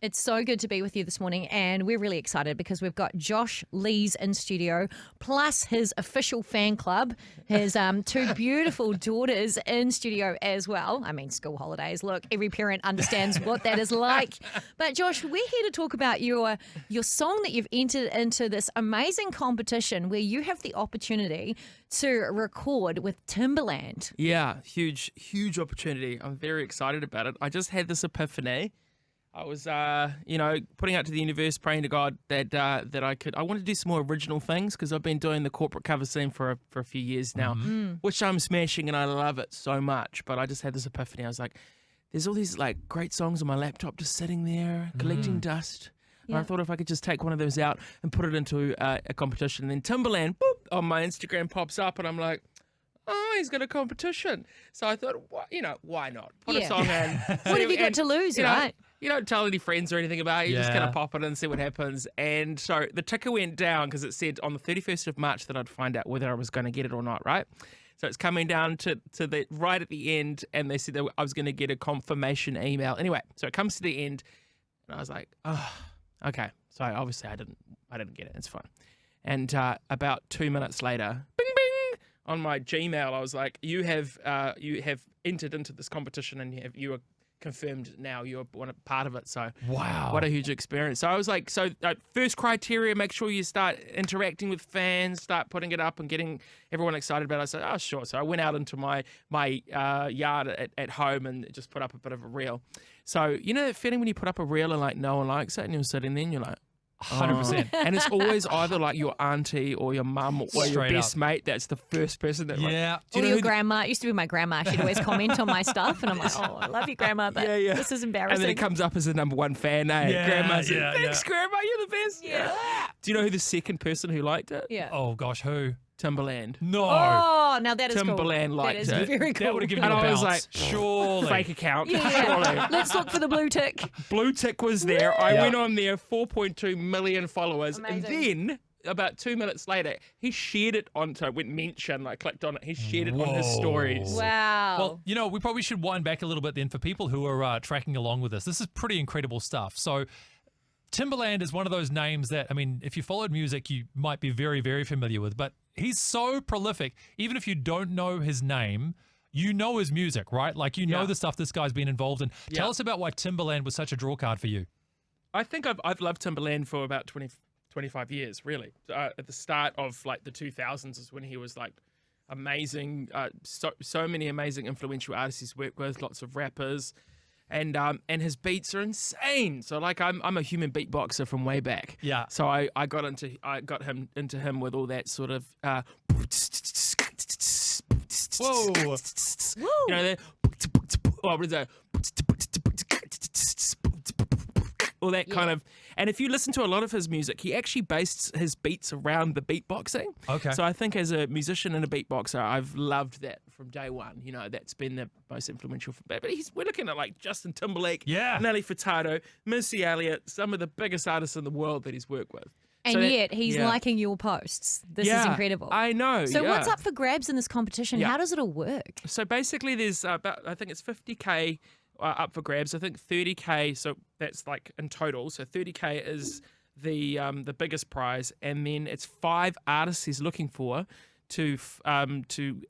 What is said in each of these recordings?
It's so good to be with you this morning, and we're really excited because we've got Josh Leys in studio, plus his official fan club, his two beautiful daughters in studio as well. I mean, school holidays. Look, every parent understands what that is like. But Josh, we're here to talk about your song that you've entered into this amazing competition where you have the opportunity to record with Timbaland. Yeah, huge opportunity. I'm very excited about it. I just had this epiphany. I was, putting out to the universe, praying to God that I want to do some more original things because I've been doing the corporate cover scene for a few years now, which I'm smashing and I love it so much. But I just had this epiphany. I was like, there's all these like great songs on my laptop just sitting there collecting dust. And I thought if I could just take one of those out and put it into a competition, and then Timbaland, boop, on my Instagram pops up, and I'm like, oh, he's got a competition. So I thought, why not? Put a song in. What have you got to lose, right? You don't tell any friends or anything about it. You just kind of pop it in and see what happens. And so the ticker went down because it said on the 31st of March that I'd find out whether I was going to get it or not, right? So it's coming down to the right at the end, and they said that I was going to get a confirmation email. Anyway, so it comes to the end, and I was like, oh, okay. So obviously I didn't get it. It's fine. And about 2 minutes later, bing, bing, on my Gmail, I was like, you have entered into this competition, and you are confirmed now. You're part of it. So wow, what a huge experience. So I was like, first criteria, make sure you start interacting with fans, start putting it up and getting everyone excited about it. I said, oh, sure. So I went out into my yard at home and just put up a bit of a reel. So you know that feeling when you put up a reel and like no one likes it, and you're sitting there and you're like, 100%. And it's always either like your auntie or your mum or your best mate. That's the first person that or your grandma. It used to be my grandma. She'd always comment on my stuff, and I'm like, oh, I love you, grandma, but this is embarrassing. And then it comes up as the number one fan, eh? Yeah, Grandma's thanks, Grandma, you're the best. Yeah. Do you know who the second person who liked it? Yeah. Oh gosh, who? Timbaland. No. Oh, now that is cool. Timbaland liked it. That is very cool. That would have given you and a I was bounce. like, surely. Fake account. Yeah. Surely. Let's look for the blue tick. Blue tick was there. I went on there, 4.2 million followers. Amazing. And then about 2 minutes later, he shared it onto, went mention, I clicked on it, he shared it on his stories. Wow. Well, we probably should wind back a little bit then for people who are tracking along with this. This is pretty incredible stuff. So Timbaland is one of those names that, I mean, if you followed music, you might be very, very familiar with, but he's so prolific. Even if you don't know his name, you know his music, right? Like, you know the stuff this guy's been involved in. Tell us about why Timbaland was such a draw card for you. I think I've loved Timbaland for about 25 years, really. At the start of like the 2000s is when he was like amazing, so many amazing influential artists he's worked with, lots of rappers, and his beats are insane. So like I'm a human beatboxer from way back. Yeah. So I got him into him with all that sort of Whoa. you know that what is that? All that kind of, and if you listen to a lot of his music, he actually based his beats around the beatboxing. Okay. So I think as a musician and a beatboxer, I've loved that from day one. You know, that's been the most influential. But we're looking at like Justin Timberlake, Nelly Furtado, Missy Elliott, some of the biggest artists in the world that he's worked with. And yet he's liking your posts. This is incredible. I know. So what's up for grabs in this competition? How does it all work? So basically there's about, I think it's 50K up for grabs. I think 30K, so that's like in total. So 30K is the biggest prize, and then it's 5 artists he's looking for to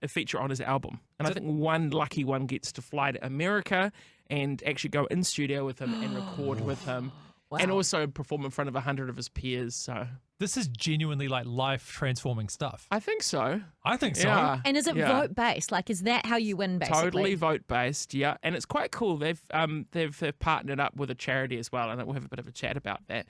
feature on his album. And I think one lucky one gets to fly to America and actually go in studio with him and record with him. Wow. And also perform in front of 100 of his peers. So this is genuinely like life-transforming stuff. I think so. I think so. Yeah. And is it vote-based? Like, is that how you win, basically? Totally vote-based, yeah. And it's quite cool. They've partnered up with a charity as well, and we'll have a bit of a chat about that.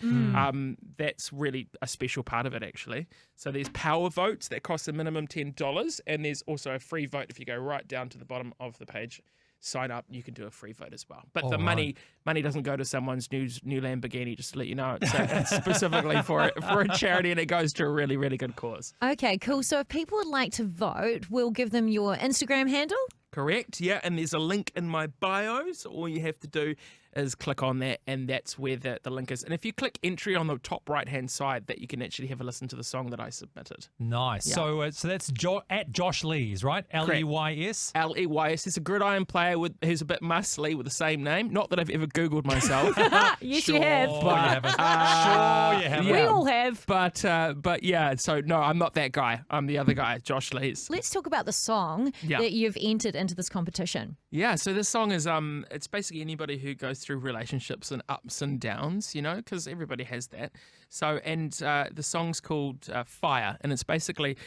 That's really a special part of it, actually. So there's power votes that cost a minimum $10, and there's also a free vote if you go right down to the bottom of the page. Sign up, you can do a free vote as well. But the money doesn't go to someone's new Lamborghini, just to let you know. It's specifically for a charity, and it goes to a really, really good cause. Okay, cool. So if people would like to vote, we'll give them your Instagram handle. Correct, yeah, and there's a link in my bio, so all you have to do is click on that, and that's where the link is. And if you click entry on the top right-hand side, that you can actually have a listen to the song that I submitted. Nice. Yeah. So that's at Josh Leys, right? Leys. Leys. He's a gridiron player who's a bit muscly with the same name. Not that I've ever Googled myself. Yes, you have. Sure you haven't. Sure you haven't. We all have. But yeah, so no, I'm not that guy. I'm the other guy, Josh Leys. Let's talk about the song that you've entered into this competition. Yeah, so this song is it's basically anybody who goes through relationships and ups and downs, because everybody has that. So the song's called Fire, and it's basically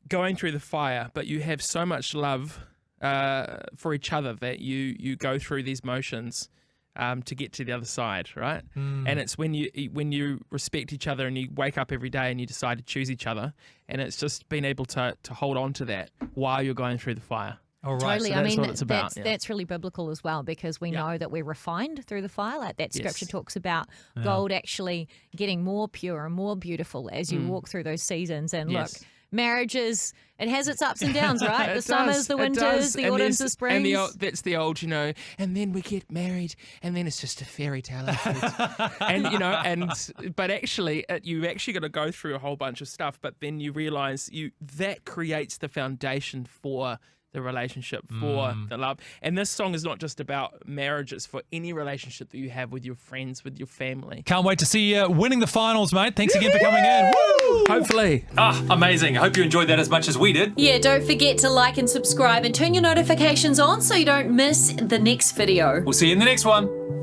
going through the fire, but you have so much love for each other that you go through these motions to get to the other side, right? And it's when you respect each other and you wake up every day and you decide to choose each other, and it's just being able to hold on to that while you're going through the fire. All right. Totally. So that's what it's about, that's really biblical as well, because we know that we're refined through the fire. Like that scripture talks about gold actually getting more pure and more beautiful as you walk through those seasons. And look, marriage it has its ups and downs, right? The summers, the winters, the autumns, the springs. And that's the old, and then we get married, and then it's just a fairy tale afterwards. But actually, you actually got to go through a whole bunch of stuff, but then you realize that creates the foundation for the relationship, for the love. And this song is not just about marriage, it's for any relationship that you have with your friends, with your family. Can't wait to see you winning the finals, mate. Thanks again for coming in. Woo! Hopefully. Amazing. I hope you enjoyed that as much as we did. Yeah, don't forget to like and subscribe and turn your notifications on so you don't miss the next video. We'll see you in the next one.